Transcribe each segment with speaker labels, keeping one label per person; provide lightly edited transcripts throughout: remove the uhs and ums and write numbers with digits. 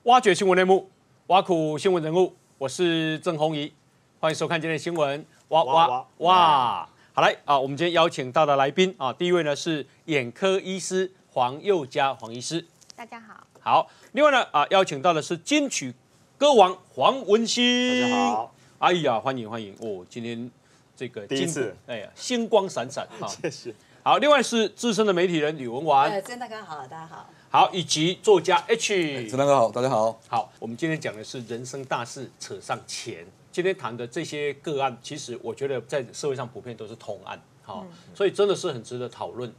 Speaker 1: 挖掘新闻内幕，挖苦新闻人物，我是郑弘仪，欢迎收看今天的新闻。哇！好来啊，我们今天邀请到的来宾啊，第一位呢是眼科医师黄宥嘉黄医师，
Speaker 2: 大家好。
Speaker 1: 好，另外呢啊，邀请到的是金曲歌王黄文兴，
Speaker 3: 大家好。
Speaker 1: 哎呀，欢迎哦，今天这个
Speaker 3: 第一次，
Speaker 1: 哎呀，星光闪闪哈，
Speaker 3: 谢谢。
Speaker 1: 好，另外是资深的媒体人吕文婉，
Speaker 4: 郑大哥好，大家好。
Speaker 1: 好，以及作家 H，
Speaker 5: 郑大哥好，大家好。
Speaker 1: 好，我们今天讲的是人生大事扯上钱。今天谈的这些个案，其实我觉得在社会上普遍都是同案，好，所以真的是很值得讨论。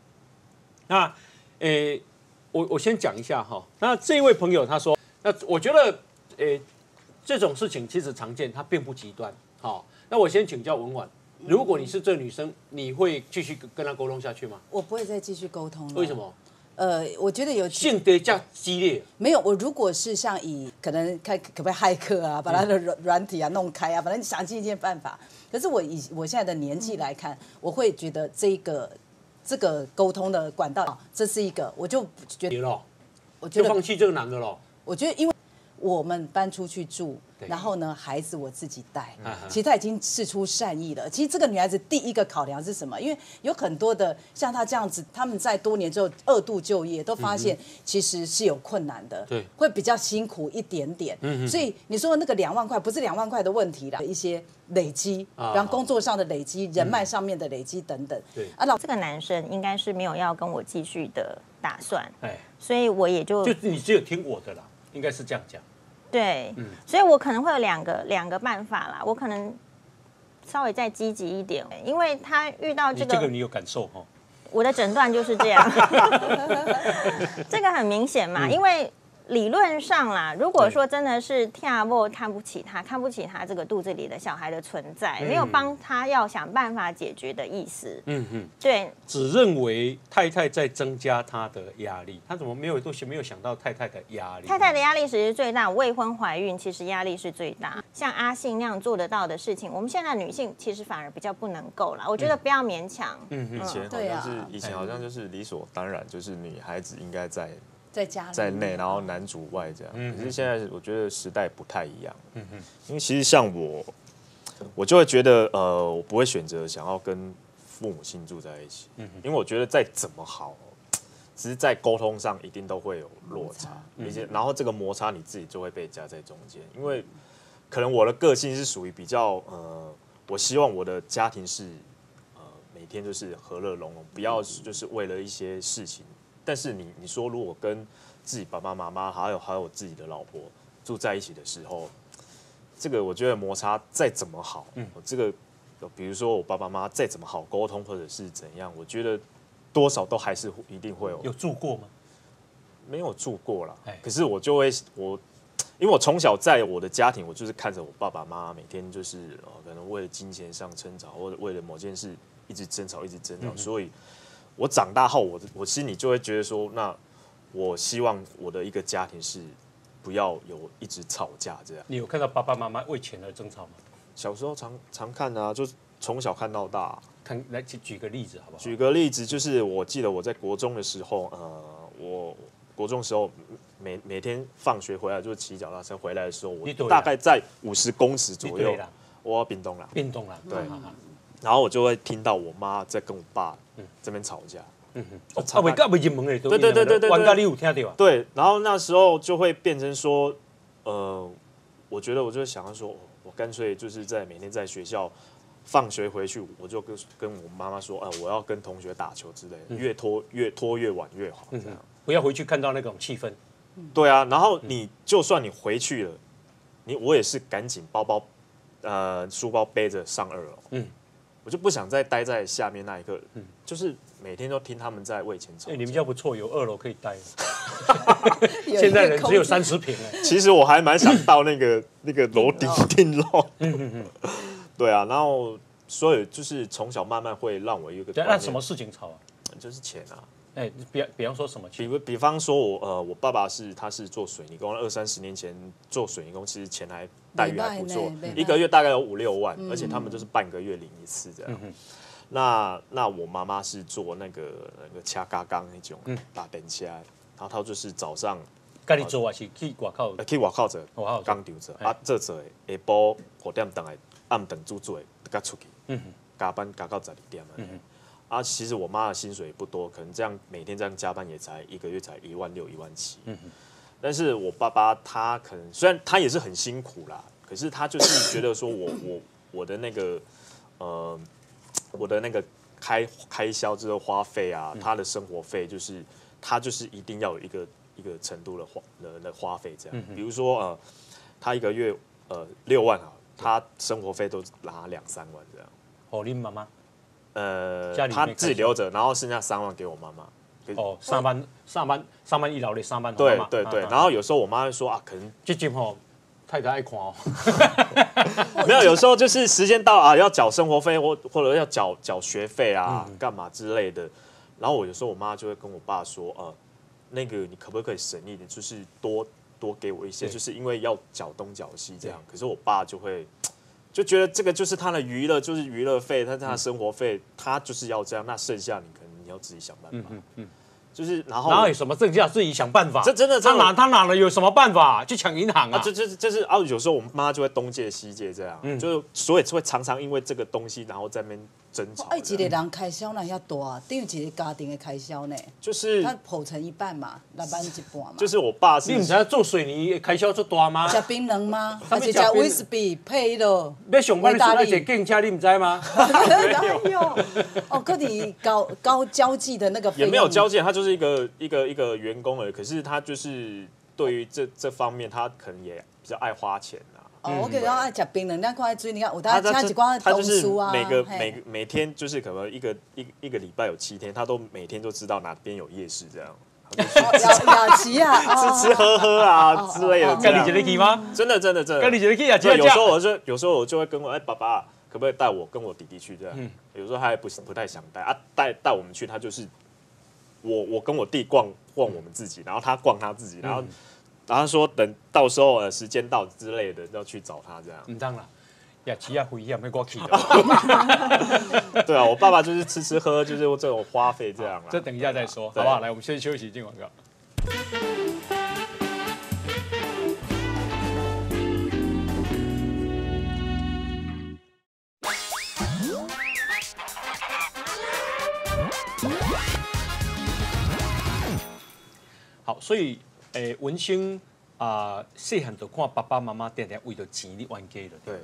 Speaker 1: 那，我先讲一下哈。那这位朋友他说，那我觉得，这种事情其实常见，它并不极端。好，那我先请教文婉，如果你是这个女生，你会继续跟她沟通下去吗？
Speaker 4: 我不会再继续沟通了。
Speaker 1: 为什么？
Speaker 4: 我觉得有
Speaker 1: 性格较激烈。
Speaker 4: 没有，我如果是像可能可不可以骇客啊，把他的软体啊弄开啊，反正想尽一切办法。可是我现在的年纪来看，我会觉得这个沟通的管道，这是一个，我就觉得，我觉得
Speaker 1: 就放弃这个男的了。
Speaker 4: 我觉得因为我们搬出去住，然后呢，孩子我自己带，其实他已经释出善意了。其实这个女孩子第一个考量是什么？因为有很多的像她这样子，他们在多年之后2度就业，都发现其实是有困难的，
Speaker 1: 对，
Speaker 4: 会比较辛苦一点点。所以你说那个2万块不是2万块的问题啦，一些累积，比方工作上的累积、人脉上面的累积等等。
Speaker 1: 对
Speaker 2: 啊，这个男生应该是没有要跟我继续的打算，
Speaker 1: 哎，
Speaker 2: 所以我也就
Speaker 1: 你只有听我的啦，应该是这样讲。
Speaker 2: 对，所以我可能会有两个办法啦，我可能稍微再积极一点，因为他遇到这个
Speaker 1: 你有感受哈？
Speaker 2: 我的诊断就是这样，这个很明显嘛，因为理论上啦，如果说真的是天父看不起他这个肚子里的小孩的存在，没有帮他要想办法解决的意思，对，
Speaker 1: 只认为太太在增加他的压力，他怎么没有想到太太的压力？
Speaker 2: 太太的压力其实最大，未婚怀孕其实压力是最大。像阿信那样做得到的事情，我们现在女性其实反而比较不能够啦。我觉得不要勉强。
Speaker 3: 以前好像就是理所当然，就是女孩子应该
Speaker 4: 在家里
Speaker 3: 在内，然后男主外这样。可是现在我觉得时代不太一样。因为其实像我就会觉得我不会选择想要跟父母亲住在一起。因为我觉得再怎么好，只是在沟通上一定都会有落差，然后这个摩擦你自己就会被夹在中间。因为可能我的个性是属于比较我希望我的家庭是每天就是和乐融融，不要就是为了一些事情。但是你说如果跟自己爸爸妈妈还有我自己的老婆住在一起的时候，这个我觉得摩擦再怎么好，这个比如说我爸爸妈妈再怎么好沟通或者是怎样，我觉得多少都还是一定会
Speaker 1: 有住过吗？
Speaker 3: 没有住过啦，可是因为我从小在我的家庭，我就是看着我爸爸妈妈每天就是可能为了金钱上争吵，或者为了某件事一直争吵，所以我长大后，我心里就会觉得说，那我希望我的一个家庭是不要有一直吵架这样。
Speaker 1: 你有看到爸爸妈妈为钱而争吵吗？
Speaker 3: 小时候常看啊，就从小看到大。
Speaker 1: 来举个例子好不好？
Speaker 3: 举个例子，就是我记得我在国中的时候，我国中的时候每天放学回来就是骑脚踏车回来的时候，我大概在50公尺左右，我要屏东啦，
Speaker 1: 对。
Speaker 3: 然后我就会听到我妈在跟我爸这边吵架，对，然后那时候就会变成说，我觉得我就想要说，我干脆就是每天在学校放学回去，我就跟我妈妈说，我要跟同学打球之类的，越拖越晚越好，这样
Speaker 1: 不要回去看到那种气氛。
Speaker 3: 对啊，然后就算你回去了，我也是赶紧书包背着上2楼，我就不想再待在下面那一刻，就是每天都听他们在为钱吵架。
Speaker 1: 你们家不错，有2楼可以待。现在人只有30平哎。
Speaker 3: 其实我还蛮想到那个楼顶楼。对啊，然后所以就是从小慢慢会让我有一个。
Speaker 1: 那什么事情吵啊？
Speaker 3: 就是钱啊。
Speaker 1: 比方说什么？
Speaker 3: 比方说我爸爸他是做水泥工，20-30年前做水泥工，其实钱待遇还不错，一个月大概有5-6万，而且他们就是半个月领一次这样。那我妈妈是做那个掐嘎钢那种打灯掐，然后她就是早上
Speaker 1: 家己做还是去外口？
Speaker 3: 去外口做，
Speaker 1: 外口做
Speaker 3: 工厂做，啊做下晡5点回来暗顿煮做，甲出去，加班加到12点啊，其实我妈的薪水也不多，可能这样每天这样加班也才1个月才16000、17000。但是我爸爸他可能虽然他也是很辛苦啦，可是他就是觉得说我的那个我的那个开销就是花费啊，他的生活费就是他就是一定要有一个程度的花费这样。比如说他一个月6万啊，他生活费都拿2-3万这样。
Speaker 1: 哦，你妈妈？
Speaker 3: 他自己留着，然后剩下3万给我妈妈。
Speaker 1: 哦，上班一劳力上班。
Speaker 3: 对对对，然后有时候我妈会说啊，可能
Speaker 1: 这集吼太太爱看哦。
Speaker 3: 没有，有时候就是时间到啊，要缴生活费或者要缴学费啊，干嘛之类的。然后有时候我妈就会跟我爸说，那个你可不可以省一点，就是多给我一些，就是因为要缴东缴西这样。可是我爸就觉得这个就是他的娱乐，就是娱乐费，他的生活费，他就是要这样。那剩下你可能你要自己想办法。就是然后
Speaker 1: 哪有什么剩下自己想办法？
Speaker 3: 这真的
Speaker 1: 他哪了有什么办法去抢银行啊？
Speaker 3: 就是啊，有时候我妈就会东借西借这样，就是所以会常常因为这个东西，然后在那边争吵。
Speaker 4: 一个人开销那遐大，等于一个家庭的开销呢。
Speaker 3: 就是
Speaker 4: 他剖成一半嘛，6万1半嘛。
Speaker 3: 就是我爸是，
Speaker 1: 你唔知道做水泥开销做大吗？
Speaker 4: 吃槟榔吗？还是吃威士忌配的？
Speaker 1: 要上班的时候要坐警车，你唔知吗？
Speaker 4: 哪有？哦，跟你高交际的那个
Speaker 3: 也没有交际，他就是一个员工而已。可是他就是对于这方面，他可能也比较爱花钱啊。
Speaker 4: 我跟你讲，爱吃槟榔，你看看追，你看有他一寡东西啊。
Speaker 3: 每天就是可能一个礼拜有7天，他都每天都知道哪边有夜市这样。
Speaker 4: 雅琪啊，
Speaker 3: 吃喝啊之类的。
Speaker 1: 跟你一个去吗？
Speaker 3: 真的。
Speaker 1: 跟你一个去雅琪。
Speaker 3: 有时候我就会跟我爸爸可不可以带我跟我弟弟去这样？有时候他还不太想带啊，带我们去，他就是我跟我弟逛我们自己，然后他逛他自己，然后他说等到时候时间到之类的要去找他这样。
Speaker 1: 唔当啦，雅琪啊，危险，没过去的。
Speaker 3: 对啊，我爸爸就是吃喝，就是这种花费这样啦。
Speaker 1: 这等一下再说，好不好？来，我们先休息，进广告。好，所以文星细汉就看爸爸妈妈常常为了钱你冤家了。
Speaker 3: 对。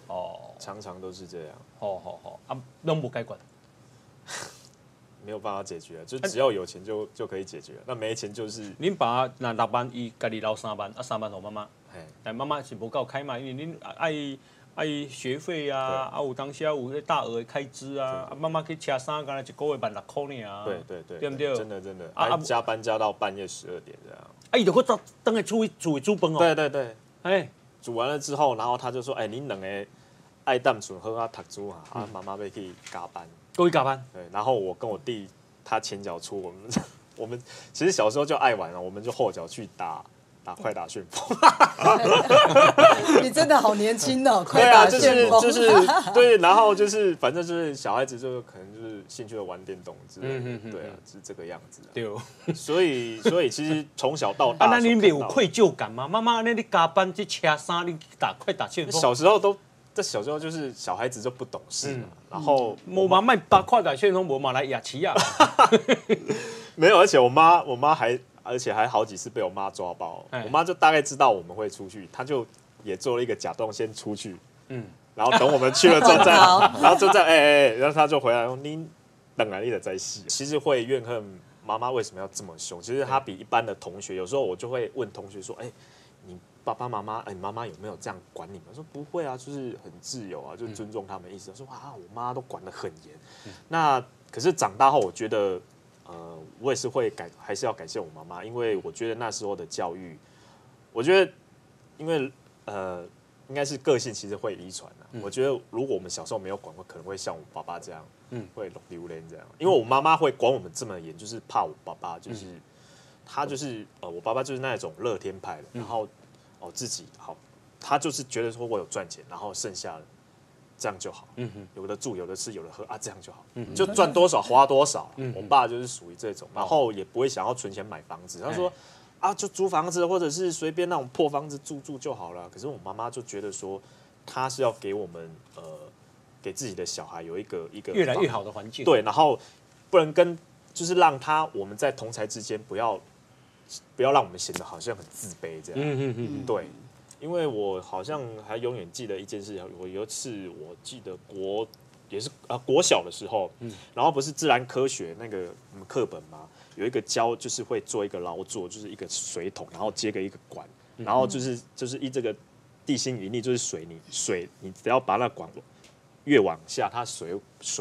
Speaker 1: 哦，
Speaker 3: 常常都是这样。
Speaker 1: 好，拢无解决。
Speaker 3: 没有办法解决，就只要有钱就可以解决，那没钱就是。
Speaker 1: 恁爸那6万，伊家己留3万，3万给妈妈。但妈妈是无够开嘛，因为恁爱学费啊，有当时有大额的开支啊，妈妈去吃衫，干那1个月1.6块尔啊。
Speaker 3: 对，
Speaker 1: 对不对？
Speaker 3: 真的，加班加到半夜12点这样。
Speaker 1: 伊就搁等下煮饭哦。
Speaker 3: 对，煮完了之后，然后他就说：“恁2个爱淡存好啊，读书啊，妈妈要去加班。”
Speaker 1: 过去加班。
Speaker 3: 对，然后我跟我弟他前脚出，我们其实小时候就爱玩了，我们就后脚去打快打旋风。
Speaker 4: 你真的好年轻哦，快打旋风。
Speaker 3: 就是对，然后就是反正就是小孩子就可能就是兴趣的玩电动之类的，对啊，是这个样子。
Speaker 1: 对。
Speaker 3: 所以其实从小到大，
Speaker 1: 那你没有愧疚感吗？妈妈，那你加班去车衫，你快打旋风。
Speaker 3: 小时候就是小孩子就不懂事嘛，然后
Speaker 1: 我妈卖快打旋风，我妈来雅琪啊。
Speaker 3: 没有，而且我妈还好几次被我妈抓包，我妈就大概知道我们会出去，她就也做了一个假装先出去，然后等我们去了之后再，然后就在然后她就回来说你等来你的在戏，其实会怨恨妈妈为什么要这么凶。其实她比一般的同学，有时候我就会问同学说，你爸爸妈妈，你妈妈有没有这样管你们？说不会啊，就是很自由啊，就尊重他们的意思。说我妈都管得很严。那可是长大后，我觉得。我也是还是要感谢我妈妈，因为我觉得那时候的教育，我觉得，因为应该是个性其实会遗传的。我觉得如果我们小时候没有管过，可能会像我爸爸这样，会流连这样。因为我妈妈会管我们这么严，就是怕我爸爸就是他就是我爸爸就是那种乐天派的，然后自己好，他就是觉得说我有赚钱，然后剩下的。这样就好，有的住，有的吃，有的喝啊，这样就好，就赚多少花多少。我爸就是属于这种，然后也不会想要存钱买房子。他说，啊，就租房子或者是随便那种破房子住就好了。可是我妈妈就觉得说，她是要给我们给自己的小孩有一个
Speaker 1: 越来越好的环境。
Speaker 3: 对，然后不能就是让我们在同侪之间不要让我们显得好像很自卑这样。对，因为我好像还永远记得一件事，我有一次我记得国小的时候，然后不是自然科学那个课本嘛，有一个教就是会做一个劳作，就是一个水桶，然后接一个管，然后就是依这个地心引力，就是水你只要把那管越往下，它水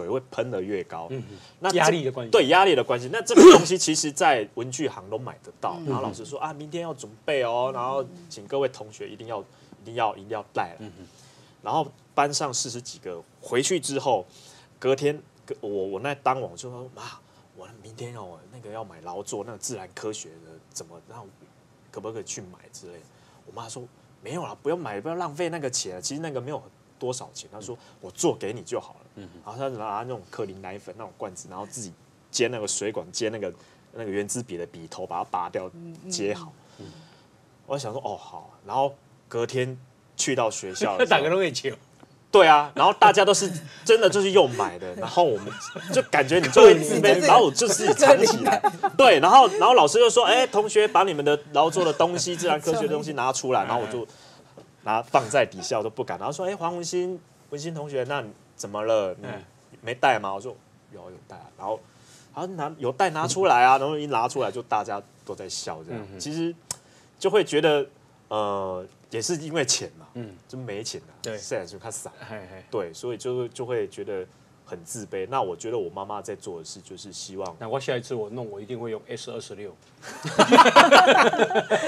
Speaker 3: 会喷得越高。那
Speaker 1: 压力的关系。
Speaker 3: 对，压力的关系。那这个东西其实在文具行都买得到。然后老师说啊，明天要准备哦，然后请各位同学一定要带了。然后班上40几个回去之后，隔天我那当晚就说妈，我明天要买劳作那个自然科学的怎么，然后可不可以去买之类的？我妈说没有啦，不要买，不要浪费那个钱，其实那个没有多少钱。她说我做给你就好了。然后她拿那种克林奶粉那种罐子，然后自己接那个水管，接那个圆珠笔的笔头，把它拔掉接好。我想说哦好，然后隔天去到学校，
Speaker 1: 大家都会求。
Speaker 3: 对啊，然后大家都是真的就是用买的，然后我们就感觉你就会自卑，然后我就自己藏起来。对，然后老师就说，同学把你们的劳作的东西、自然科学的东西拿出来，然后我就放在底下，我都不敢。然后说，黄文馨同学，那你怎么了？你没带吗？我说有带啊。然后有带拿出来啊，然后一拿出来就大家都在笑这样。其实就会觉得也是因为钱嘛，就没钱啊，
Speaker 1: 对，
Speaker 3: 现在就看散，对，所以就会觉得很自卑。那我觉得我妈妈在做的事就是希望，
Speaker 1: 那我下一次我一定会用 S26，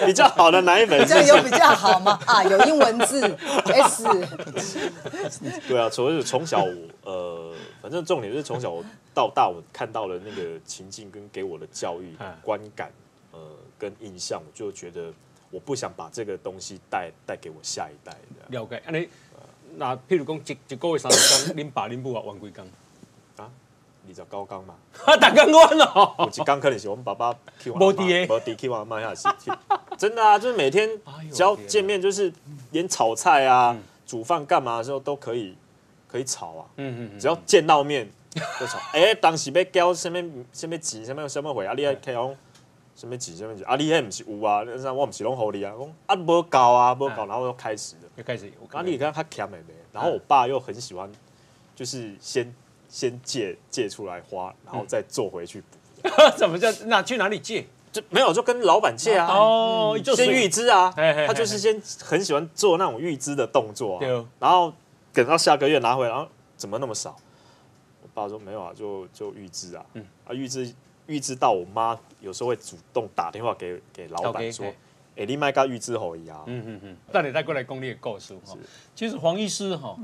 Speaker 3: 比较好的奶粉，
Speaker 4: 这样有比较好吗？啊，有英文字 S，
Speaker 3: 对啊，从小反正重点就是从小到大我看到了那个情境跟给我的教育观感，跟印象，我就觉得。我不想把这个东西带给我下一代。
Speaker 1: 了解，那譬如讲一个月30天，恁爸恁母啊玩几天？
Speaker 3: 啊，29天嘛。
Speaker 1: 大家玩哦。
Speaker 3: 有一天可能是我们爸爸去
Speaker 1: 没地
Speaker 3: 去我妈下是真的啊，就是每天只要见面，就是连炒菜啊、煮饭干嘛的时候都可以炒啊。只要见到面就炒。当时要交什么钱、什么会啊？你还可以讲。什么钱？啊，你迄不是有啊？我不是拢给你啊？讲无够啊，无够，然后又开始了。
Speaker 1: 又开始。
Speaker 3: 然后你看他欠的没？然后我爸又很喜欢，就是先借出来花，然后再做回去补。
Speaker 1: 怎么叫？那去哪里借？
Speaker 3: 就没有就跟老板借啊。
Speaker 1: 哦，
Speaker 3: 先预支啊。他就是先很喜欢做那种预支的动作啊。然后等到下个月拿回来，然后怎么那么少？我爸说没有啊，就预支啊。预支到我妈有时候会主动打电话给老板说，你卖个预支给伊啊。
Speaker 1: 那你再过来讲你的故事哈。其实黄医师哈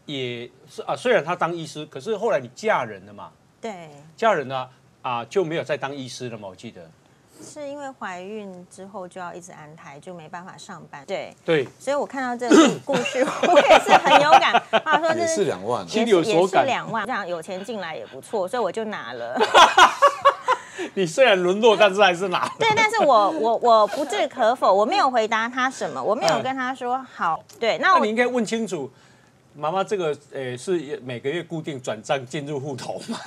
Speaker 1: 也是啊，虽然他当医师，可是后来你嫁人了嘛。
Speaker 2: 对。
Speaker 1: 嫁人了就没有再当医师了嘛？我记得。
Speaker 2: 是因为怀孕之后就要一直安胎，就没办法上班。对。所以我看到这个故事，我也是很有感。他说
Speaker 5: 也是2万，
Speaker 1: 心里有所感。
Speaker 2: 也是2万，这样有钱进来也不错，所以我就拿了。
Speaker 1: 你虽然沦落，但是还是拿。
Speaker 2: 对，但是我不置可否，我没有回答他什么，我没有跟他说好。对，
Speaker 1: 那你应该问清楚，妈妈这个是每个月固定转账进入户头吗？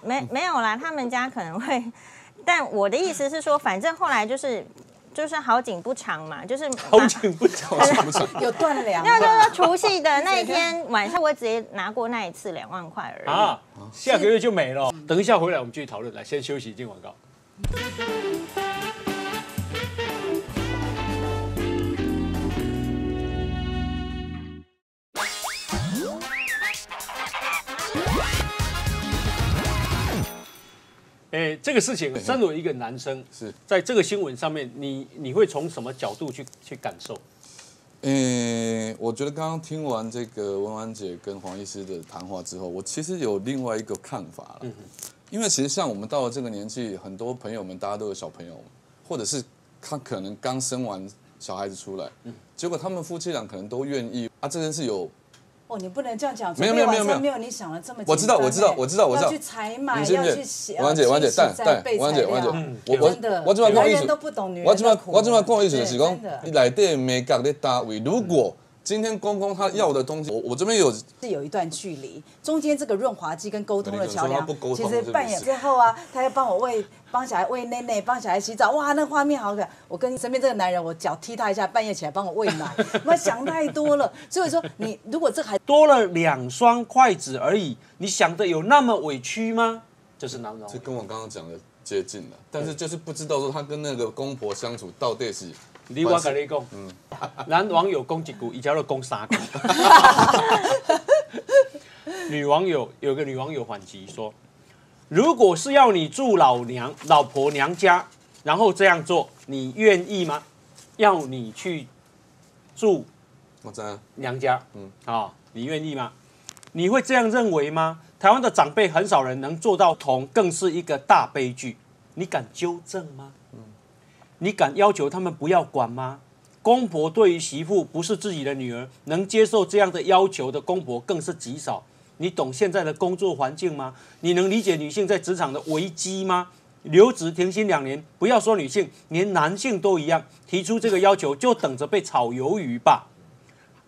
Speaker 2: 没有啦，他们家可能会，但我的意思是说，反正后来就是好景不长嘛，就是
Speaker 1: 好景不长，
Speaker 4: 有断粮。
Speaker 2: 那就是除夕的那一天晚上，我直接拿过那一次2万块而已。啊，
Speaker 1: 下个月就没了。等一下回来我们继续讨论。来，先休息，进广告。这个事情，身为一个男生，
Speaker 5: 是
Speaker 1: 在这个新闻上面，你会从什么角度去感受？
Speaker 5: 我觉得刚刚听完这个文婉姐跟黄医师的谈话之后，我其实有另外一个看法了。因为其实像我们到了这个年纪，很多朋友们大家都有小朋友，或者是他可能刚生完小孩子出来，结果他们夫妻俩可能都愿意这件事有
Speaker 4: 哦，你不能这样讲，
Speaker 5: 没有
Speaker 4: 没有你想的这么简单。
Speaker 5: 我知道，
Speaker 4: 要去采买，
Speaker 5: 要
Speaker 4: 去
Speaker 5: 王姐，
Speaker 4: 带
Speaker 5: 王姐，
Speaker 4: 真的，
Speaker 5: 我这边讲意思，
Speaker 4: 都不懂女人的苦。
Speaker 5: 我这边讲意思就是讲，你内底美感在单位，如果今天公公他要的东西，我这边
Speaker 4: 有一段距离，中间这个润滑剂跟沟通的桥梁，其实扮演
Speaker 5: 是
Speaker 4: 之后啊，他要帮小孩喂奶奶，帮小孩洗澡，哇，那画面好可爱。我跟身边这个男人，我脚踢他一下，半夜起来帮我喂奶，我想太多了。所以说，你如果这还
Speaker 1: 多了2双筷子而已，你想的有那么委屈吗？这是男人。
Speaker 5: 这跟我刚刚讲的接近了，但是就是不知道说他跟那个公婆相处到底是。
Speaker 1: 我跟你讲，男网友讲一句，伊叫做讲3句。女网友有个女网友反击说，如果是要你住老婆娘家，然后这样做，你愿意吗？要你去住娘家，你愿意吗？你会这样认为吗？台湾的长辈很少人能做到同，更是一个大悲剧。你敢纠正吗？你敢要求他们不要管吗？公婆对于媳妇不是自己的女儿，能接受这样的要求的公婆更是极少。你懂现在的工作环境吗？你能理解女性在职场的危机吗？留职停薪2年，不要说女性，连男性都一样，提出这个要求就等着被炒鱿鱼吧。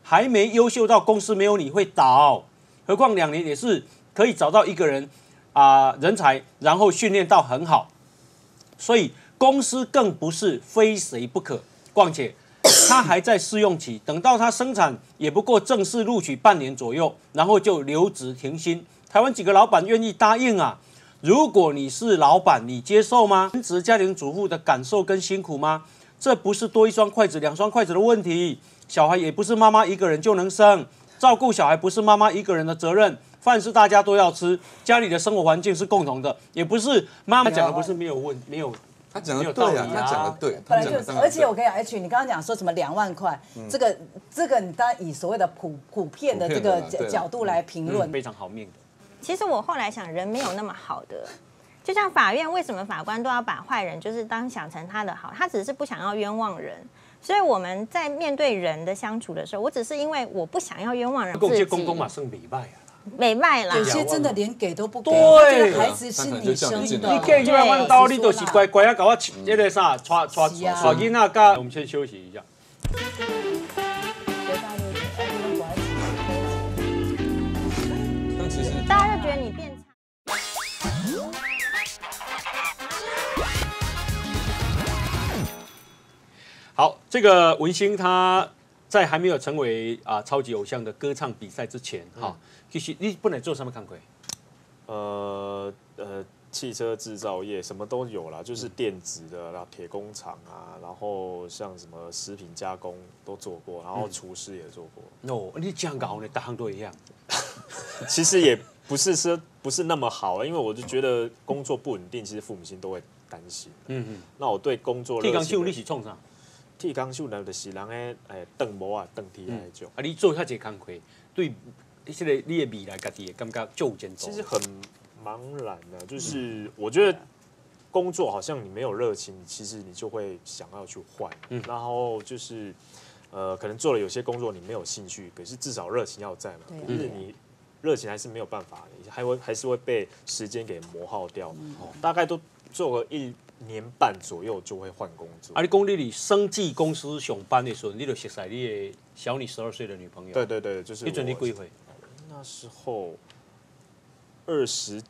Speaker 1: 还没优秀到公司没有你会倒，何况2年也是可以找到一个人人才，然后训练到很好。所以公司更不是非谁不可，况且他还在试用期，等到他生产也不过正式录取半年左右，然后就留职停薪。台湾几个老板愿意答应啊？如果你是老板，你接受吗？全职家庭主妇的感受跟辛苦吗？这不是多1双筷子2双筷子的问题，小孩也不是妈妈一个人就能生，照顾小孩不是妈妈一个人的责任，饭是大家都要吃，家里的生活环境是共同的，也不是妈妈讲的不是没有。
Speaker 5: 他讲的对啊，他讲的对，
Speaker 4: 本来就是，而且我跟你讲 ，H， 你刚刚讲说什么2万块，这个你当然以所谓的普遍的这个角度来评论，
Speaker 1: 非常好命的。
Speaker 2: 其实我后来想，人没有那么好的，就像法院为什么法官都要把坏人就是想成他的好，他只是不想要冤枉人。所以我们在面对人的相处的时候，我只是因为我不想要冤枉人自己。
Speaker 1: 公公嘛，算美败啊。
Speaker 2: 没卖啦，
Speaker 4: 有些真的连给都不给，
Speaker 1: 对，
Speaker 4: 孩子是你生的，
Speaker 1: 你给100万刀，你就是乖乖啊，搞我那个啥，抓囡仔噶。我们先休息一下。
Speaker 5: 但其实
Speaker 2: 大家就觉得你变差。
Speaker 1: 好，这个文星他在还没有成为超级偶像的歌唱比赛之前，其实你本来做什么工作？
Speaker 3: 汽车制造业什么都有啦，就是电子的，然后铁工厂啊，然后像什么食品加工都做过，然后厨师也做过。
Speaker 1: 哦，你这样搞呢，大行都一样。
Speaker 3: 其实也不是那么好，因为我就觉得工作不稳定，其实父母亲都会担心。那我对工作
Speaker 1: 剃钢秀你是创啥？
Speaker 3: 剃钢秀呢，就是人诶断毛啊、断剃那种。
Speaker 1: 你做遐济工课，对，这个你的未来家己的感觉就有前途。
Speaker 3: 其实很茫然的，就是我觉得工作好像你没有热情，其实你就会想要去换。然后就是可能做了有些工作你没有兴趣，可是至少热情要在嘛。可是你热情还是没有办法，还是会被时间给磨耗掉。大概都做个1年半左右就会换工作。
Speaker 1: 你讲你生技公司上班的时候，你就熟悉你的小你12岁的女朋友。
Speaker 3: 对，就是。
Speaker 1: 你准你几岁？
Speaker 3: 那时候29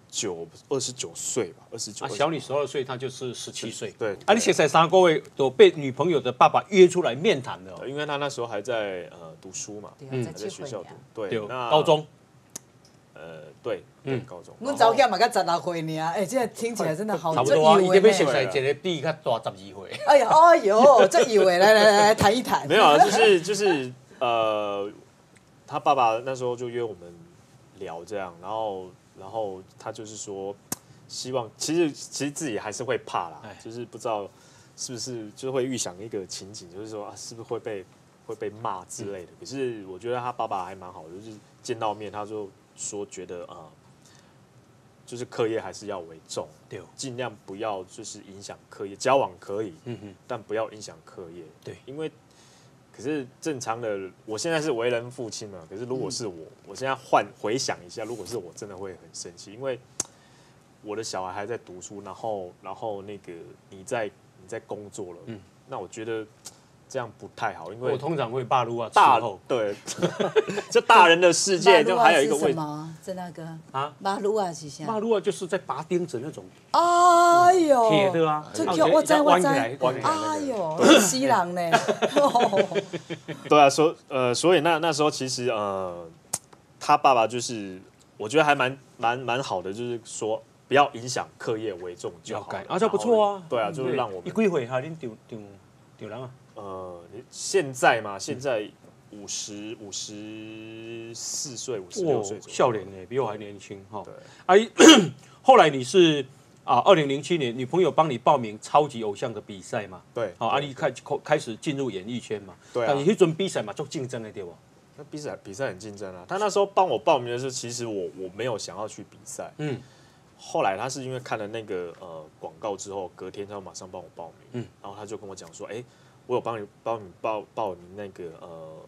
Speaker 3: 岁吧，29。
Speaker 1: 小你12岁，他就是17岁。
Speaker 3: 对。
Speaker 1: 你熟悉3个月都被女朋友的爸爸约出来面谈了。
Speaker 3: 因为他那时候还在读书嘛，还在学校读。对，那
Speaker 1: 高中。
Speaker 3: 对，高中。
Speaker 4: 我早间嘛，才16岁呢，这听起来真的好。
Speaker 1: 差不多啊，伊这边熟悉一个比较大12岁。
Speaker 4: 哎呦，这以为来谈一谈。
Speaker 3: 没有啊，就是他爸爸那时候就约我们聊这样，然后他就是说，希望其实自己还是会怕啦，就是不知道是不是就会预想一个情景，就是说是不是会被骂之类的。可是我觉得他爸爸还蛮好的，就是见到面他就说觉得就是课业还是要为重，
Speaker 1: 对，
Speaker 3: 尽量不要就是影响课业，交往可以，但不要影响课业，
Speaker 1: 对，
Speaker 3: 因为可是正常的，我现在是为人父亲嘛。可是如果是我现在回想一下，如果是我，真的会很生气，因为我的小孩还在读书，然后那个你在工作了，那我觉得这样不太好，因为
Speaker 1: 我通常会霸路啊，
Speaker 3: 对，就大人的世界，就还有一个
Speaker 4: 什么？是那个
Speaker 1: 啊，
Speaker 4: 马路啊是啥？
Speaker 1: 霸路啊，就是在拔钉子那种
Speaker 4: 哎呦，
Speaker 1: 铁的啊，
Speaker 4: 这
Speaker 1: 我
Speaker 4: 在，
Speaker 1: 哎
Speaker 4: 呦，西人呢？
Speaker 3: 对啊，所以那时候其实他爸爸就是我觉得还蛮好的，就是说不要影响课业为重就好。
Speaker 1: 啊，这不错啊。
Speaker 3: 对啊，就是让我们。
Speaker 1: 你几岁哈？恁丢人啊？
Speaker 3: 现在54岁、56岁左右，
Speaker 1: 少年呢，比我还年轻哈。
Speaker 3: 对。
Speaker 1: 后来你是2007年女朋友帮你报名超级偶像的比赛嘛？
Speaker 3: 对。
Speaker 1: 你开始进入演艺圈嘛？
Speaker 3: 对啊。
Speaker 1: 但你那阵比赛嘛，做竞争的对不？
Speaker 3: 那比赛很竞争啊。他那时候帮我报名的时候，其实我没有想要去比赛。后来他是因为看了那个广告之后，隔天他马上帮我报名。然后他就跟我讲说，我有帮你报名那个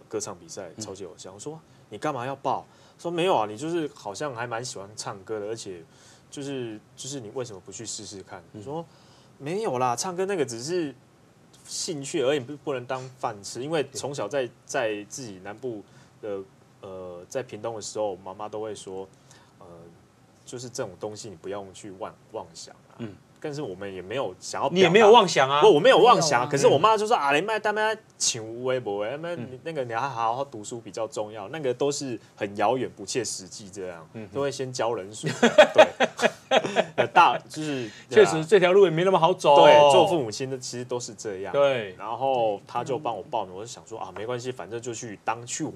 Speaker 3: 歌唱比赛超级偶像。我说你干嘛要报？说没有啊，你就是好像还蛮喜欢唱歌的，而且就是你为什么不去试试看？我说没有啦，唱歌那个只是兴趣而已，不能当饭吃。因为从小在自己南部的在屏东的时候，妈妈都会说，就是这种东西你不要去妄想啊。但是我们也没有想要，
Speaker 1: 你也没有妄想啊，
Speaker 3: 我没有妄想。可是我妈就说你卖他们请微博，那个你要好好读书比较重要，那个都是很遥远不切实际，这样都会先浇冷水。对，就是
Speaker 1: 确实这条路也没那么好走。
Speaker 3: 对，做父母亲的其实都是这样。
Speaker 1: 对，
Speaker 3: 然后他就帮我报名，我就想说没关系，反正就去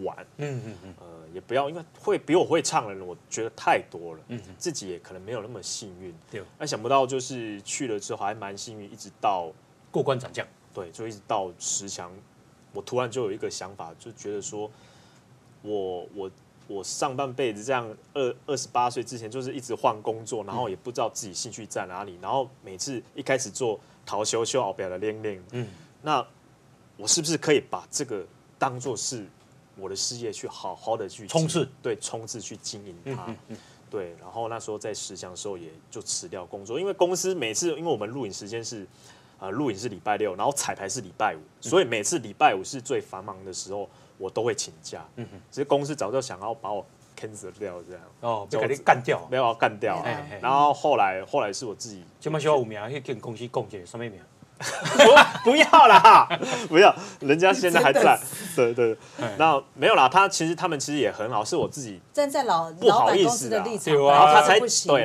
Speaker 3: 玩。也不要因为比我会唱的人，我觉得太多了。自己也可能没有那么幸运。对，那想不到就是去了之后还蛮幸运，一直到
Speaker 1: 过关斩将。
Speaker 3: 对，就一直到10强，我突然就有一个想法，就觉得说，我上半辈子这样28岁之前就是一直换工作，然后也不知道自己兴趣在哪里，然后每次一开始做陶修后边的练，那我是不是可以把这个当作是我的事业去好好的去
Speaker 1: 冲刺，
Speaker 3: 对，冲刺去经营它。对，然后那时候在10强的时候也就辞掉工作，因为公司每次因为我们录影时间是录影是礼拜6，然后彩排是礼拜5，所以每次礼拜5是最繁忙的时候，我都会请假。其实公司早就想要把我 cancel 掉这样。
Speaker 1: 就给你干掉。
Speaker 3: 没有要干掉。然后后来是我自己。
Speaker 1: 今麦需要有名，去跟公司讲一下什么名？
Speaker 3: 不要啦，不要，人家现在还在。对，那没有啦，他们其实也很好，是我自己
Speaker 4: 站在
Speaker 3: 不好意思
Speaker 4: 的立场，
Speaker 3: 然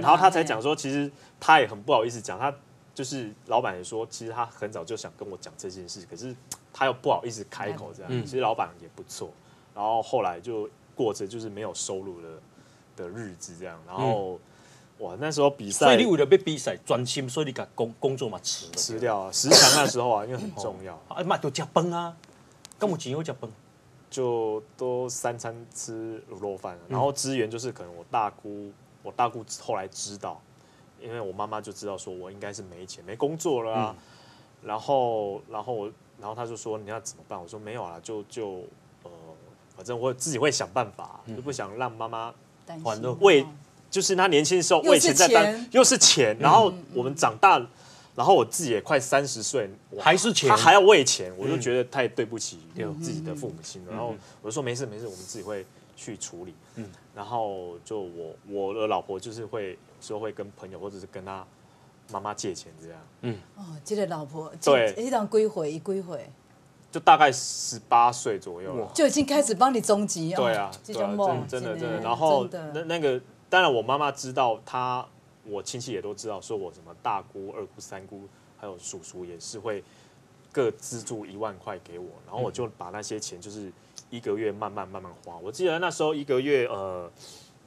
Speaker 3: 后他才讲说，其实他也很不好意思讲，他就是老板也说，其实他很早就想跟我讲这件事，可是他又不好意思开口这样。其实老板也不错，然后后来就过着就是没有收入的日子这样，然后。哇，那时候比赛，
Speaker 1: 所以你为了要比赛专心，所以你把工作嘛
Speaker 3: 辞掉啊。10强那时候因为很重要。
Speaker 1: 嘛就吃饭啊，敢有钱好吃饭？
Speaker 3: 就都3餐吃卤肉饭，然后资源就是可能我大姑后来知道，因为我妈妈就知道说我应该是没钱没工作了啊。然后他就说你要怎么办？我说没有啦，就反正我自己会想办法，就不想让妈妈为。就是他年轻的时候为钱在担，又是钱，然后我们长大，然后我自己也快30岁，
Speaker 1: 还是钱，
Speaker 3: 他还要为钱，我就觉得太对不起自己的父母亲了。然后我就说没事，我们自己会去处理。然后就我的老婆就是有时候会跟朋友或者是跟他妈妈借钱这样。
Speaker 4: 这个老婆
Speaker 3: 对，
Speaker 4: 一档几回？
Speaker 3: 就大概18岁左右了，
Speaker 4: 就已经开始帮你终极。
Speaker 3: 对啊，真的。然后那个。当然，我妈妈知道，我亲戚也都知道，说我什么大姑、2姑、3姑，还有叔叔也是会各资助1万块给我，然后我就把那些钱就是1个月慢慢花。我记得那时候1个月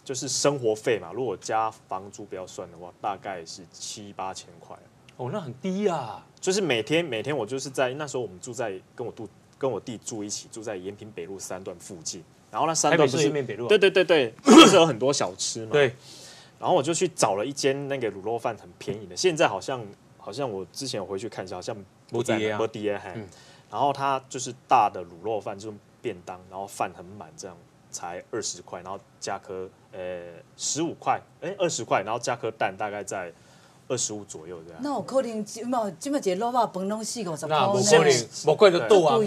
Speaker 3: 就是生活费嘛，如果加房租不要算的话，大概是7、8千块。
Speaker 1: 那很低啊。
Speaker 3: 就是每天我就是在那时然后我们住在跟我弟住一起，住在延平北路3段附近。然后那3段不是对，就是有很多小吃嘛。
Speaker 1: 对。
Speaker 3: 然后我就去找了一间那个卤肉饭很便宜的，现在好像我之前有回去看一下，好像没底。然然后它就是大的卤肉饭，就是便当，然后饭很满，这样才20块，然后加颗15块，20块，然后加颗蛋，大概在25左右这样。
Speaker 4: 那有可能今嘛一个卤肉饭拢40-50块
Speaker 1: 那不
Speaker 4: 呢。
Speaker 1: 可能，不怪就斗啊。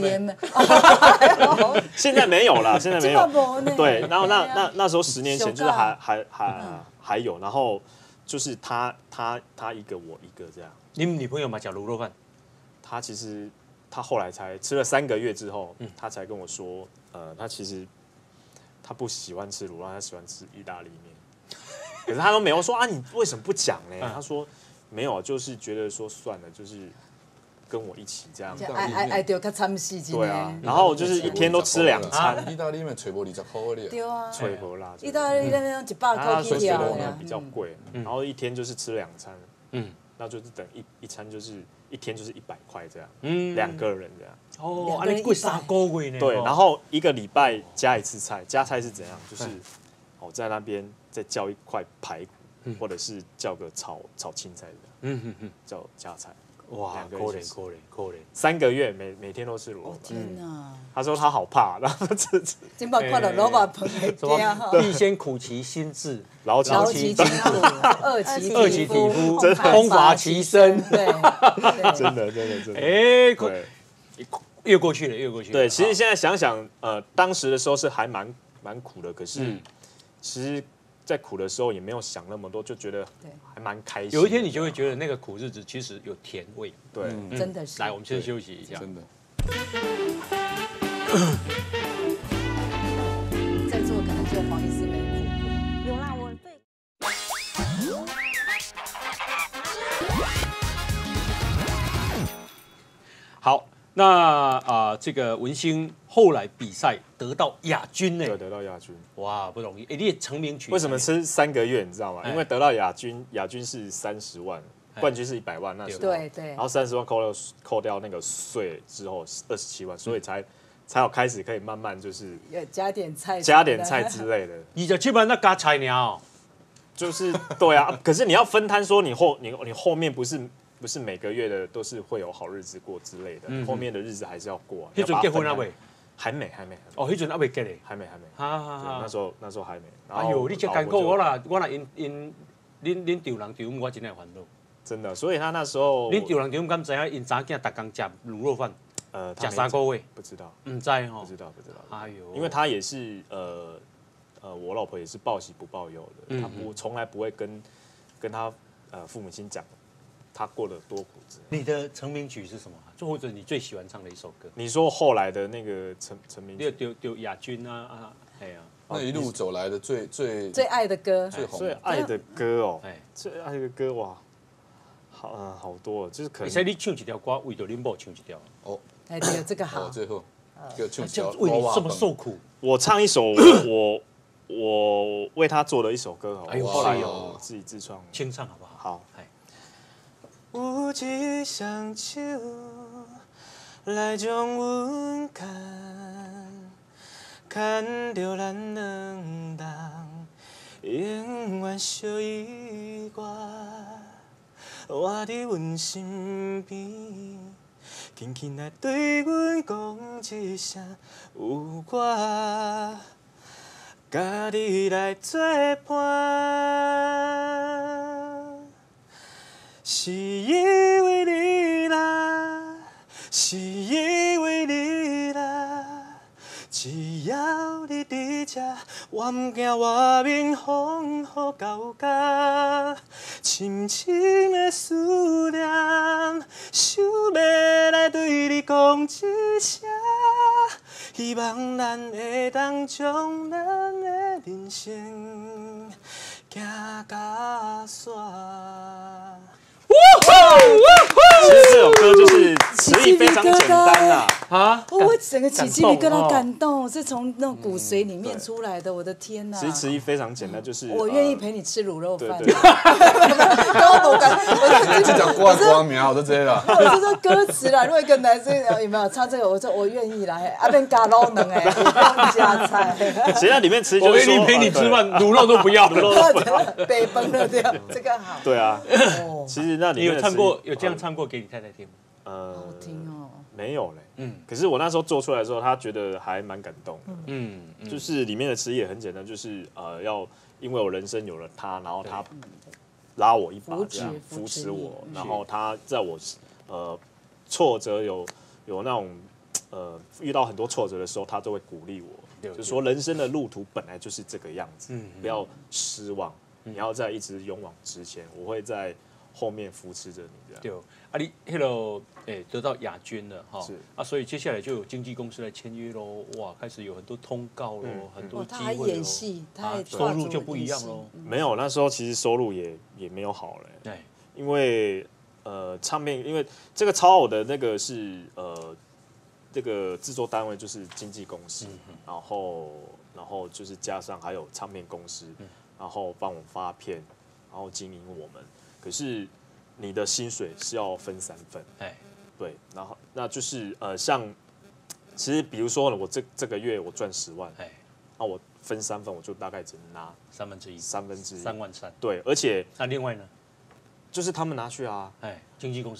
Speaker 3: 现在没有啦，现在没有。
Speaker 4: 有
Speaker 3: 对，然后那时候10年前就是还有，然后就是他一个我一个这样。
Speaker 1: 你们女朋友嘛，讲卤肉饭，
Speaker 3: 他其实他后来才吃了3个月之后，他才跟我说，他其实他不喜欢吃卤肉，他喜欢吃意大利面。可是他都没有说啊，你为什么不讲呢？他说没有，就是觉得说算了，就是跟我一起这样。
Speaker 4: 爱着较惨死真
Speaker 3: 对啊，然后就是一天都吃2餐。
Speaker 5: 意大利面吹无20块的。
Speaker 4: 对啊，
Speaker 3: 吹不辣。
Speaker 4: 意大利那种100块起跳的，
Speaker 3: 比较贵，然后一天就是吃2餐，那就是等一餐就是一天就是100块这样，2个人这样。
Speaker 1: 哦，安尼贵3个月呢。
Speaker 3: 对，然后1个礼拜加1次菜，加菜是怎样？就是在那边再叫一块排骨，或者是叫个炒青菜的，叫加菜。
Speaker 1: 哇，可怜。
Speaker 3: 3个月每天都吃卤肉饭。
Speaker 4: 天哪！
Speaker 3: 他说他好怕，然后
Speaker 4: 今摆看到卤肉饭会惊哈。
Speaker 1: 必先苦其心志，
Speaker 3: 劳
Speaker 4: 其筋骨，饿其体肤，
Speaker 1: 风华其身。
Speaker 4: 对，
Speaker 3: 真的。
Speaker 1: 哎，越过去了。
Speaker 3: 对，其实现在想想，当时的时候是还蛮苦的，可是其实，在苦的时候也没有想那么多，就觉得还蛮开心。
Speaker 1: 有一天你就会觉得那个苦日子其实有甜味。
Speaker 3: 对，
Speaker 4: 真的是。
Speaker 1: 来，我们先休息一下。
Speaker 5: 真的。
Speaker 4: 在座可能只有黄医师没苦过。
Speaker 2: 有啦，我对。
Speaker 1: 好，那这个文星后来比赛得到亚军呢？
Speaker 3: 对，得到亚军，
Speaker 1: 哇，不容易！你的成名曲
Speaker 3: 为什么吃3个月？你知道吗？因为得到亚军是30万，冠军是100万，那时候
Speaker 4: 对，
Speaker 3: 然后30万扣掉那个税之后27万，所以才有开始可以慢慢就是
Speaker 4: 加点菜
Speaker 3: 之类的。
Speaker 1: 27万那加菜鸟，
Speaker 3: 就是对啊，可是你要分摊说你后面不是每个月的都是会有好日子过之类的，后面的日子还是要过。
Speaker 1: 那阵结婚了未？
Speaker 3: 还没。
Speaker 1: 哦，那阵还没结嘞？
Speaker 3: 还没。
Speaker 1: 哈，
Speaker 3: 那时候还没。
Speaker 1: 哎呦，你真艰苦，我啦恁丢人丢，我真系烦恼。
Speaker 3: 真的，所以他那时候
Speaker 1: 恁丢人丢，敢知影因早囝逐工食卤肉饭，食3个月？
Speaker 3: 不知道，
Speaker 1: 唔知吼。
Speaker 3: 不知道。
Speaker 1: 哎呦，
Speaker 3: 因为他也是我老婆也是报喜不报忧的，她从来不会跟他父母亲讲他过得多苦之类。
Speaker 1: 你的成名曲是什么？就或者你最喜欢唱的一首歌？
Speaker 3: 你说后来的那个成名曲，
Speaker 1: 丢亚军啊，哎呀，
Speaker 5: 那一路走来的最
Speaker 4: 爱的歌，
Speaker 3: 最爱的歌哦，最爱的歌哇，好多，就是可能。
Speaker 1: 所以你唱一条歌，为着恁某唱一条。
Speaker 5: 哦，
Speaker 4: 哎对，这个好。
Speaker 5: 最后就唱
Speaker 1: 这样为你这么受苦，
Speaker 3: 我唱一首我为他做的一首歌，好，后来有自己自创，
Speaker 1: 清唱好不好？
Speaker 3: 好。有一双手来将阮牵着咱两人，永远相依偎，活伫阮身边，轻轻来对阮讲一声有我，甲你来作伴。是因为你啦，是因为你啦，只要你伫这，我唔惊外面风雨交加，深深的思念，想要来对你讲一声，希望咱会当将咱的人生行到煞。其实这首歌就是词意非常简单啦，
Speaker 4: 我整个起鸡皮疙瘩，感动，是从那种骨髓里面出来的，我的天哪！
Speaker 3: 其实词意非常简单，就是
Speaker 4: 我愿意陪你吃卤肉饭。
Speaker 3: 对，
Speaker 5: 我就讲光明，我都知道。
Speaker 4: 我是说歌词啦，如果一个男生有没有唱这个，我说我愿意啦，啊边加肉能哎，不用加菜。
Speaker 3: 其实它里面词就
Speaker 1: 我
Speaker 3: 是说，
Speaker 1: 愿意陪你吃饭，卤肉都不要，
Speaker 4: 北崩了这样，这个好。
Speaker 3: 对啊，其实那里面
Speaker 1: 你有唱过有这样唱过给你太太听吗？
Speaker 4: 好听哦。
Speaker 3: 没有嘞，可是我那时候做出来的时候，他觉得还蛮感动的，就是里面的词也很简单，就是要因为我人生有了他，然后他拉我一把，这样扶持我，然后他在我挫折有那种遇到很多挫折的时候，他都会鼓励我，就是说人生的路途本来就是这个样子，不要失望，你要再一直勇往直前，我会在后面扶持着你这样。
Speaker 1: 对，啊，你那个得到亚军了哈，所以接下来就有经纪公司来签约喽，哇，开始有很多通告喽，很多机
Speaker 4: 他还
Speaker 1: 会
Speaker 4: 演戏，他还
Speaker 1: 收入就不一样喽。
Speaker 3: 没有，那时候其实收入也没有好嘞，
Speaker 1: 对，
Speaker 3: 因为唱片，因为这个超偶的那个是这个制作单位就是经纪公司，然后就是加上还有唱片公司，然后帮我发片，然后经营我们。可是你的薪水是要分3份，对，然后那就是像其实比如说呢，我这个月我赚10万，那我分3份，我就大概只能拿
Speaker 1: 1/3，
Speaker 3: 3万
Speaker 1: 3，
Speaker 3: 对，而且
Speaker 1: 那另外呢，
Speaker 3: 就是他们拿去啊，
Speaker 1: 经纪公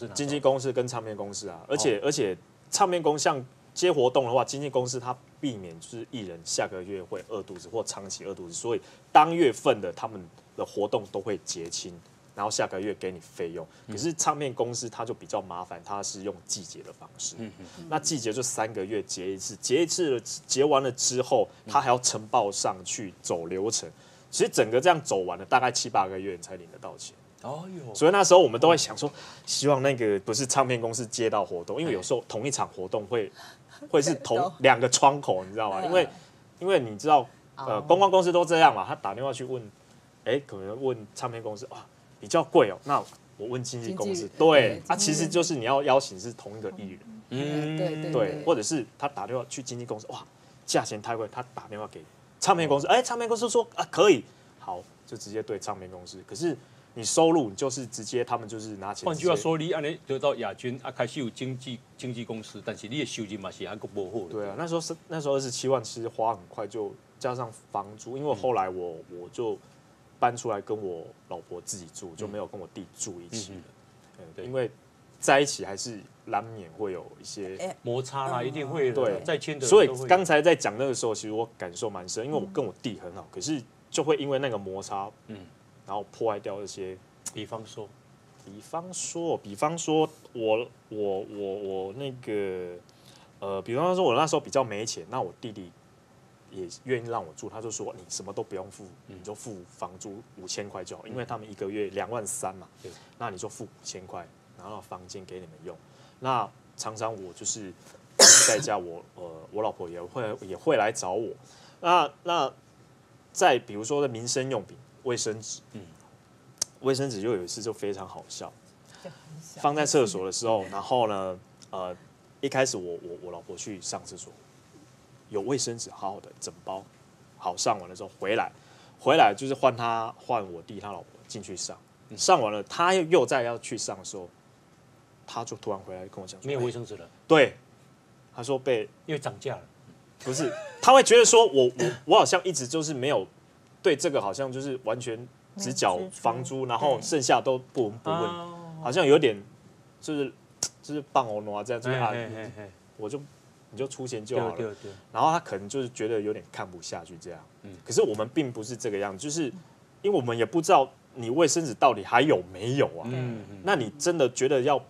Speaker 1: 司
Speaker 3: 跟唱片公司啊，而且唱片公司像接活动的话，经纪公司它避免就是艺人下个月会饿肚子或长期饿肚子，所以当月份的他们的活动都会结清，然后下个月给你费用。可是唱片公司它就比较麻烦，它是用季节的方式，那季节就3个月结一次，结完了之后，它还要呈报上去走流程，其实整个这样走完了大概7、8个月你才领得到钱。所以那时候我们都会想说，希望那个不是唱片公司接到活动，因为有时候同一场活动会是同2个窗口，你知道吗？因为你知道，公关公司都这样嘛，他打电话去问，可能问唱片公司啊比较贵哦，那我问经纪公司，对，其实就是你要邀请是同一个艺人，对，或者是他打电话去经纪公司，哇，价钱太贵，他打电话给唱片公司，唱片公司说啊可以，好，就直接对唱片公司，可是。你收入你就是直接，他们就是拿钱。
Speaker 1: 换句话说，你安尼得到亚军开始有经纪公司，但是你的收入嘛是还个不好。
Speaker 3: 对啊，那时候27万，其实花很快，就加上房租，因为后来我就搬出来跟我老婆自己住，就没有跟我弟住一起了。因为在一起还是难免会有一些
Speaker 1: 摩擦啦，一定会
Speaker 3: 对
Speaker 1: 再签的。
Speaker 3: 所以刚才在讲那个时候，其实我感受蛮深，因为我跟我弟很好，可是就会因为那个摩擦，然后破坏掉一些，
Speaker 1: 比方说
Speaker 3: 我那个比方说我那时候比较没钱，那我弟弟也愿意让我住，他就说你什么都不用付，你就付房租5000块就好，因为他们1个月2万3嘛，那你就付5000块，然后房间给你们用。那常常我就是在家，我老婆也会来找我。那再比如说的民生用品。卫生纸，卫生纸就有一次就非常好笑，放在厕所的时候，然后呢，一开始我老婆去上厕所，有卫生纸好好的整包，好上完的时候回来就是换我弟他老婆进去上完了，他又再要去上的时候，他就突然回来跟我讲说
Speaker 1: 没有卫生纸了，
Speaker 3: 对，他说
Speaker 1: 因为涨价了，
Speaker 3: 不是，他会觉得说我好像一直就是没有。对这个好像就是完全只缴房租，然后剩下都不闻不问，好像有点就是棒哦挪这样，就是你就出钱就好了。然后他可能就是觉得有点看不下去这样。可是我们并不是这个样子，就是因为我们也不知道你卫生纸到底还有没有啊。那你真的觉得要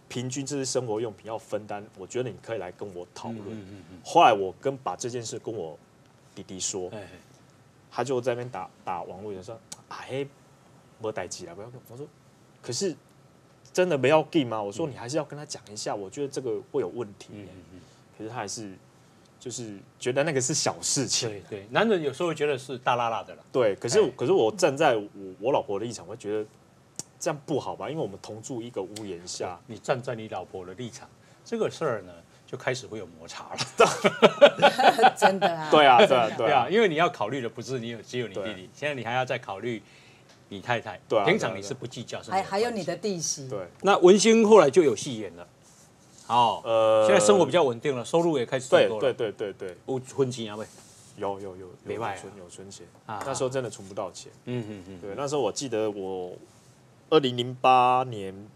Speaker 3: 平均这些生活用品要分担，我觉得你可以来跟我讨论。后来我把这件事跟我弟弟说。他就在那边打网络，说没代志啦，不要跟我说。可是真的没要紧吗？我说你还是要跟他讲一下，我觉得这个会有问题。可是他还是就是觉得那个是小事情。
Speaker 1: 对，男人有时候会觉得是大辣辣的啦。
Speaker 3: 对，可是我站在我老婆的立场，会觉得这样不好吧？因为我们同住一个屋檐下。
Speaker 1: 你站在你老婆的立场，这个事儿呢？就开始会有摩擦了，
Speaker 4: 真的啊，
Speaker 3: 对啊，
Speaker 1: 因为你要考虑的不是只有你弟弟，现在你还要再考虑你太太，平常你是不计较，
Speaker 4: 还有你的弟媳，
Speaker 3: 对。
Speaker 1: 那文星后来就有戏演了，现在生活比较稳定了，收入也开始足够了，
Speaker 3: 对，
Speaker 1: 有存钱啊喂，
Speaker 3: 有存钱，那时候真的存不到钱，对，那时候我记得我2008年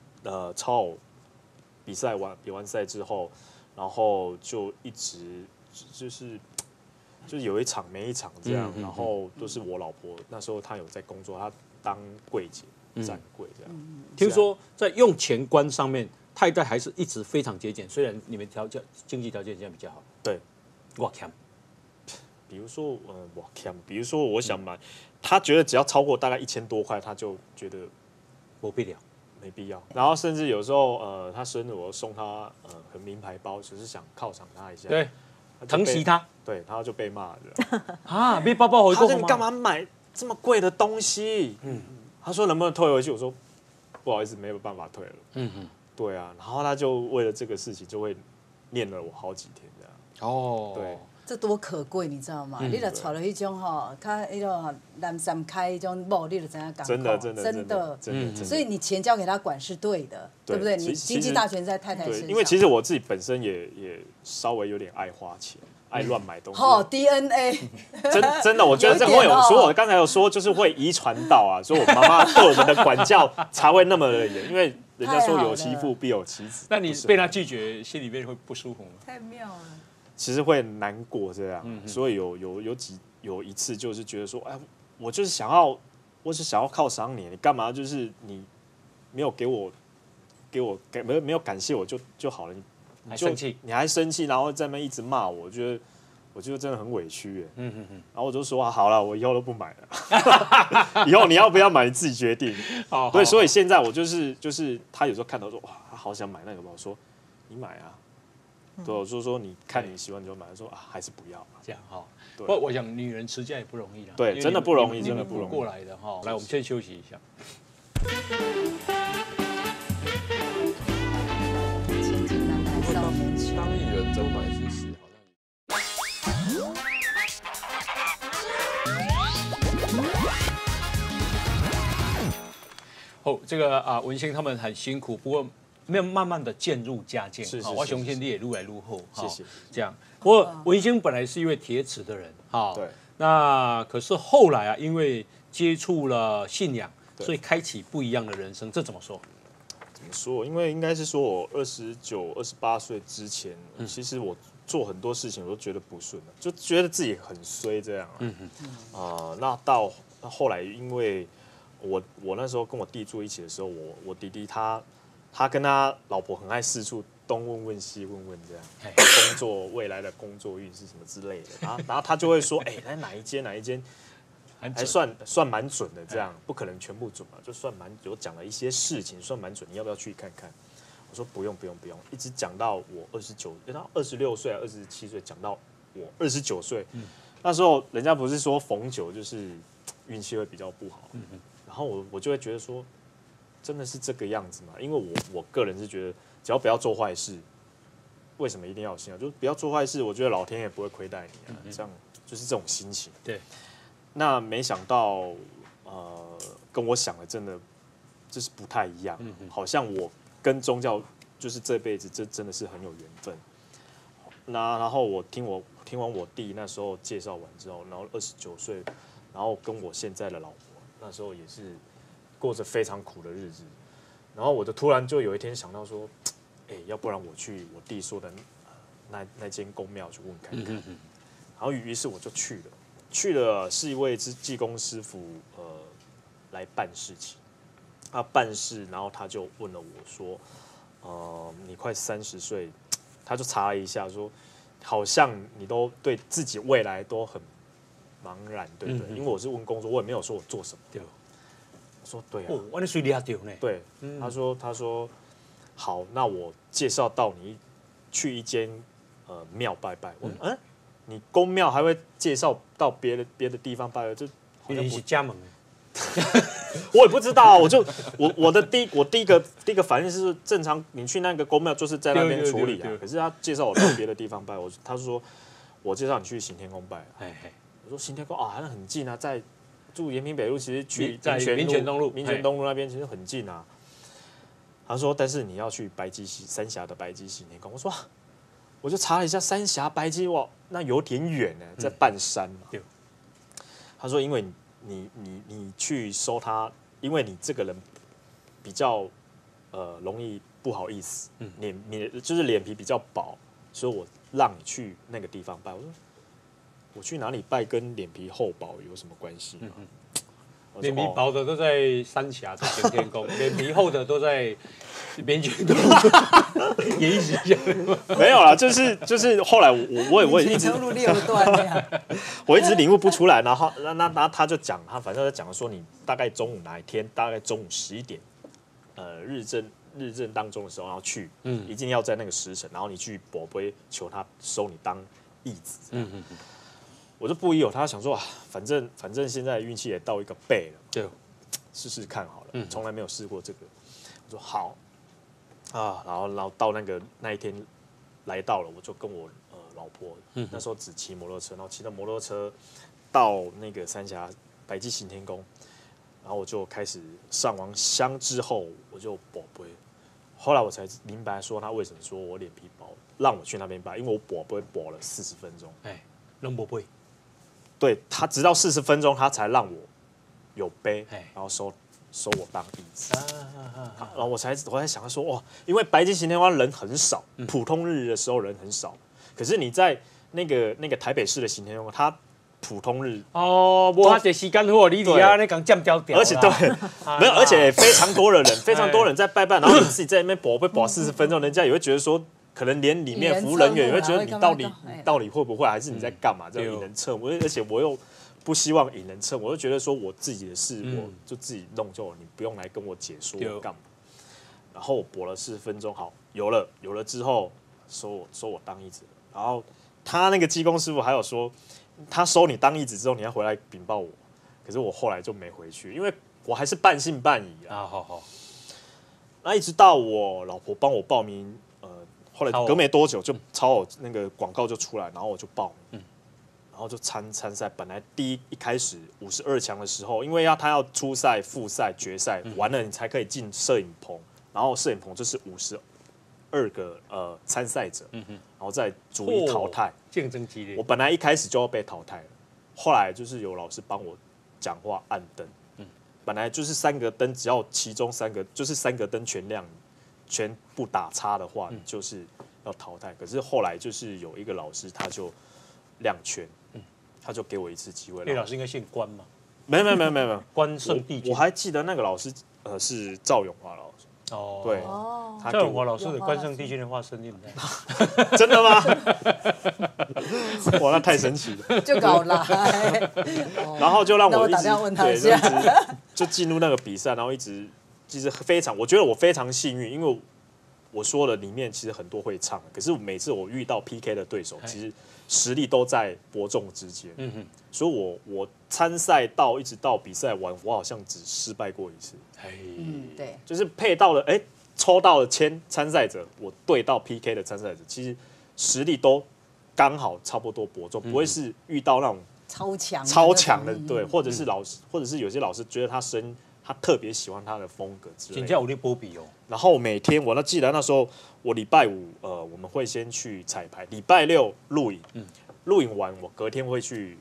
Speaker 3: 超偶比完赛之后。然后就一直就是有一场没一场这样，然后都是我老婆那时候她有在工作，她当柜姐站柜这样。
Speaker 1: 听说在用钱观上面，太太还是一直非常节俭，虽然你们经济条件现在比较好。
Speaker 3: 对，
Speaker 1: 我看。
Speaker 3: 比如说我看，比如说我想买，她觉得只要超过大概1000多块，她就觉得
Speaker 1: 没必要。
Speaker 3: 没必要。然后甚至有时候她生日我送她很名牌包，只是想犒赏她一下。
Speaker 1: 对。疼惜他，
Speaker 3: 对，他就被骂了
Speaker 1: 啊！被包包回购吗？
Speaker 3: 他说你干嘛买这么贵的东西？他说能不能退回去？我说不好意思，没有办法退了。对啊，然后他就为了这个事情就会念了我好几天这样。
Speaker 1: 哦，
Speaker 3: 对，
Speaker 4: 这多可贵，你知道吗？你若找了一种吼，较那种蓝山开一种某，你就知影
Speaker 3: 真的。
Speaker 4: 所以你钱交给他管是对的，对不对？你经济大权在太太身上。
Speaker 3: 因为其实我自己本身也稍微有点爱花钱，爱乱买东西。
Speaker 4: 好 DNA，
Speaker 3: 真的，我觉得这会有，所以我刚才有说，就是会遗传到啊，所以我妈妈对我们的管教才会那么的严，因为人家说有其父必有其子。
Speaker 1: 那你被他拒绝，心里面会不舒服吗？
Speaker 4: 太妙了。
Speaker 3: 其实会难过这样，所以有一次就是觉得说，哎，我是想要犒赏你，你干嘛就是你没有给我没有感谢我就好了，
Speaker 1: 你还生气，
Speaker 3: 你还生气，然后在那边一直骂我，我觉得真的很委屈哎，然后我就说好了，我以后都不买了，以后你要不要买你自己决定。对，所以现在我就是他有时候看到说哇，他好想买那个包，我说你买啊。对，我就说你看你喜欢就买，说啊还是不要
Speaker 1: 这样哈。不过我想女人持家也不容易啦，
Speaker 3: 对，真的不容易，
Speaker 1: 真的不容易过来的哈。来，我们先休息一下。
Speaker 4: 千金难买少年穷。
Speaker 5: 当艺人怎么买是事，
Speaker 1: 这个文心他们很辛苦，不过没有慢慢的渐入佳境。我相信你也愈来愈好。
Speaker 3: 谢谢。
Speaker 1: 这样，不过文心本来是一位铁齿的人，
Speaker 3: 对。
Speaker 1: 那可是后来因为接触了信仰，所以开启不一样的人生。这怎么说？
Speaker 3: 怎么说？因为应该是说我29、28岁之前，其实我做很多事情我都觉得不顺，就觉得自己很衰这样。那到后来，因为我那时候跟我弟住一起的时候，我弟弟他跟他老婆很爱四处东问问西问问这样，工作未来的工作运势什么之类的，然后他就会说，哎，哪一间还算蛮准的，这样不可能全部准嘛，就算有讲了一些事情算蛮准，你要不要去看看？我说不用，一直讲到我26岁啊27岁，讲到我29岁，那时候人家不是说逢9就是运气会比较不好，然后我就会觉得说，真的是这个样子嘛？因为我个人是觉得，只要不要做坏事，为什么一定要有信仰？就不要做坏事，我觉得老天也不会亏待你啊。这样就是这种心情。
Speaker 1: 对。
Speaker 3: 那没想到，跟我想的真的就是不太一样。好像我跟宗教就是这辈子真的是很有缘分。然后我听完我弟那时候介绍完之后，然后29岁，然后跟我现在的老婆那时候也是过着非常苦的日子。然后我就突然就有一天想到说，要不然我去我弟说的那间公庙去问看看。然后于是我就去了是一位技工师傅来办事情。他办事，然后他就问了我说，你快30岁，他就查了一下说，好像你都对自己未来都很茫然，对不对？因为我是问工作，我也没有说我做什么。对。我说对啊。
Speaker 1: 我那水里丢呢。
Speaker 3: 对。他说好，那我介绍到你去一间庙拜拜。我说你公庙还会介绍到别的地方拜拜？这好像
Speaker 1: 是加盟。
Speaker 3: 我也不知道，我第一个反应是正常，你去那个公庙就是在那边处理啊。可是他介绍我到别的地方拜，他说我介绍你去行天宫拜。我说行天宫好像很近啊，在住延平北路，其实去
Speaker 1: 民权东路
Speaker 3: 那边其实很近啊。他说但是你要去三峡的白鸡行天宫。我说我就查了一下三峡白鸡，哇，那有点远呢，在半山嘛。他说因为你去收他，因为你这个人比较容易不好意思，你就是脸皮比较薄，所以我让你去那个地方拜。我说我去哪里拜跟脸皮厚薄有什么关系吗？
Speaker 1: 脸皮薄的都在三峡在行天宫，脸皮厚的都在民权东。演一下，
Speaker 3: 没有啦，就是后来我也一直
Speaker 4: 路6段那样，
Speaker 3: 我一直领悟不出来，然后他就讲，他反正就讲说你大概中午哪一天，大概中午11点，日正当中的时候，然后去，一定要在那个时辰，然后你去博杯求他收你当义子，我就不疑有他，想说啊，反正现在运气也到一个背了，
Speaker 1: 对，
Speaker 3: 试试看好了，从来没有试过这个，我说好啊，然后到那一天来到了，我就跟我老婆，那时候只骑摩托车，然后骑着摩托车到那个三峡百济行天宫，然后我就开始上完香之后，我就博杯，后来我才明白说他为什么说我脸皮薄，让我去那边拜，因为我博杯博了40分钟，
Speaker 1: 弄博杯。
Speaker 3: 对他直到40分钟，他才让我有杯，然后收我当义子，然后我才想说哇，因为白金行天宫人很少，普通日的时候人很少，可是你在那个台北市的行天宫，它普通日
Speaker 1: 哦，无他这时间好，你啊那讲占掉，
Speaker 3: 而且对，没有，而且非常多的人，非常多人在拜拜，然后你自己在那边博40分钟，人家也会觉得说。可能连里面服务人员也会觉得你到底会不会，还是你在干嘛？这样引人侧目，而且我又不希望引人侧目，我就觉得说我自己的事我就自己弄就好，你不用来跟我解说我干嘛。然后我博了40分钟，好有了之后收我当义子，然后他那个技工师傅还有说，他收你当义子之后，你要回来禀报我，可是我后来就没回去，因为我还是半信半疑啊。好，那一直到我老婆帮我报名。后来隔没多久就超我那个广告就出来，然后我就报名，然后就参赛。本来一开始52强的时候，因为他要初赛、复赛、决赛完了，你才可以进摄影棚，然后摄影棚就是52个参赛者，然后再逐一淘汰，
Speaker 1: 竞争激烈。
Speaker 3: 我本来一开始就要被淘汰了，后来就是有老师帮我讲话按灯，本来就是3个灯，只要其中3个灯全亮。全部打叉的话，就是要淘汰。可是后来就是有一个老师，他就亮圈，他就给我一次机会。
Speaker 1: 那老师应该姓关嘛？
Speaker 3: 没有，
Speaker 1: 关圣帝君。
Speaker 3: 我还记得那个老师，是赵永华老师。
Speaker 1: 哦，
Speaker 3: 对，
Speaker 1: 赵永华老师的关圣帝君的化身，对不对？
Speaker 3: 真的吗？哇，那太神奇了，
Speaker 4: 就搞来，
Speaker 3: 然后就让我一
Speaker 4: 打电话问他一
Speaker 3: 直
Speaker 4: 下，
Speaker 3: 就进入那个比赛，然后一直。其实我觉得我非常幸运，因为我说了里面其实很多会唱，可是每次我遇到 PK 的对手，其实实力都在伯仲之间。所以我参赛一直到比赛完，我好像只失败过一次。
Speaker 4: 对，
Speaker 3: 就是配到了，抽到了参赛者，我对到 PK 的参赛者，其实实力都刚好差不多伯仲，不会是遇到那种超强的，对，或者是有些老师觉得他特别喜欢他的风格之类的。
Speaker 1: 请教我的波比哦。
Speaker 3: 然后每天我记得那时候我礼拜5我们会先去彩排，礼拜6录影，录影完我隔天会去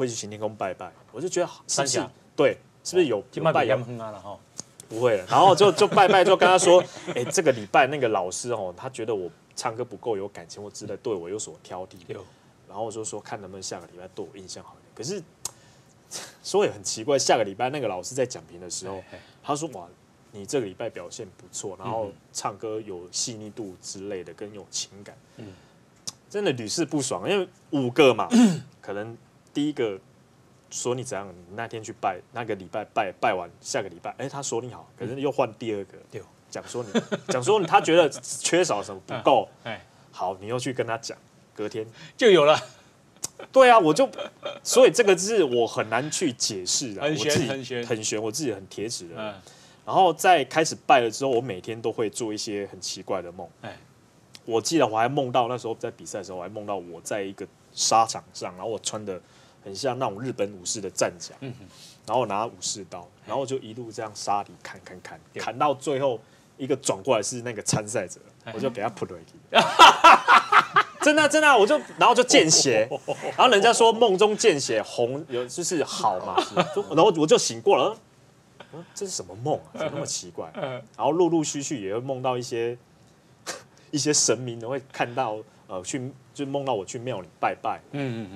Speaker 3: 行天宫拜拜，我就觉得
Speaker 1: 三峡
Speaker 3: 对，是不是有拜
Speaker 1: 阳哼啊了哈？
Speaker 3: 不会了，然后就拜拜，就跟他说，这个礼拜那个老师他觉得我唱歌不够有感情或之类，对我有所挑剔，然后我就说看能不能下个礼拜对我印象好一点，可是。说也很奇怪，下个礼拜那个老师在讲评的时候，他说：“哇，你这个礼拜表现不错，然后唱歌有细腻度之类的，更有情感。”真的屡试不爽，因为5个嘛，可能第一个说你怎样，你那天去拜，那个礼拜拜完，下个礼拜，他说你好，可是又换第2个，讲说他觉得缺少什么不够，好，你又去跟他讲，隔天
Speaker 1: 就有了。
Speaker 3: 对啊，所以这个是我很难去解释的，很玄，我自己很铁齿的。然后在开始拜了之后，我每天都会做一些很奇怪的梦。我记得我还梦到那时候在比赛的时候，我还梦到我在一个沙场上，然后我穿的很像那种日本武士的战甲，然后我拿武士刀，然后就一路这样沙里砍到最后一个转过来是那个参赛者，我就给他扑回去。真的，然后就见血，然后人家说梦中见血红就是好嘛，然后我就醒过了，这是什么梦啊？怎么那么奇怪？然后陆续也会梦到一些神明，会看到就梦到我去庙里拜拜，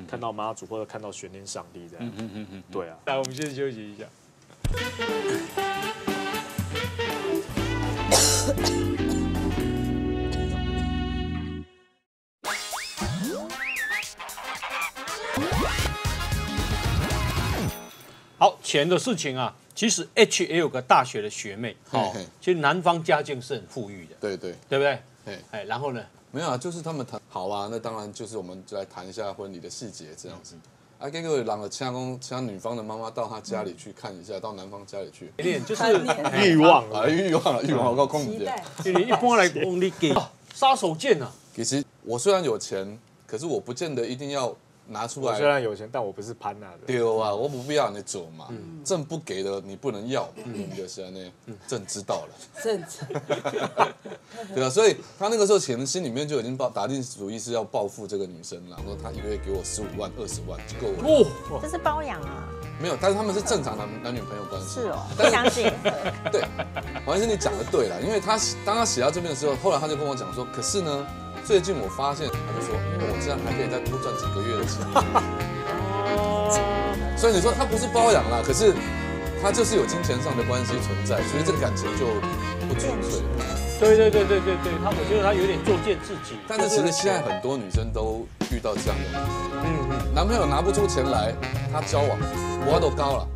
Speaker 3: 看到妈祖或者看到玄天上帝这样，对啊。
Speaker 1: 来，我们先休息一下。好，钱的事情啊，其实 H 也有个大学的学妹，其实男方家境是很富裕的，
Speaker 5: 对对，
Speaker 1: 对不对？
Speaker 5: 哎，
Speaker 1: 然后呢？
Speaker 5: 没有啊，就是他们谈好啊，那当然就是我们就来谈一下婚礼的细节这样子。啊，给个让请女方的妈妈到他家里去看一下，到男方家里去。
Speaker 1: 就是
Speaker 3: 欲望
Speaker 5: 啊，欲望，我告控制。
Speaker 1: 你一般来讲，你给杀手锏啊。
Speaker 5: 其实我虽然有钱，可是我不见得一定要拿出来。
Speaker 3: 我虽然有钱，但我不是潘娜的。
Speaker 5: 对啊，我不必要你走嘛，朕不给的你不能要嘛，就是那朕知道了。
Speaker 4: 朕
Speaker 5: 对啊，所以他那个时候可能心里面就已经打定主意是要报复这个女生了，说他一个月给我15万、20万就够了。
Speaker 2: 这是包养啊？
Speaker 5: 没有，但是他们是正常男女朋友关系。
Speaker 2: 是哦，不相信。
Speaker 5: 对，王医生你讲的对了，因为当他写到这边的时候，后来他就跟我讲说，可是呢，最近我发现，他就说，因为我这样还可以再多赚几个月的钱。所以你说他不是包养啦，可是他就是有金钱上的关系存在，所以这个感情就不纯粹。
Speaker 1: 对，我觉得他有点作践自己。
Speaker 5: 但是其实现在很多女生都遇到这样的问题，男朋友拿不出钱来，她交往，我都高了，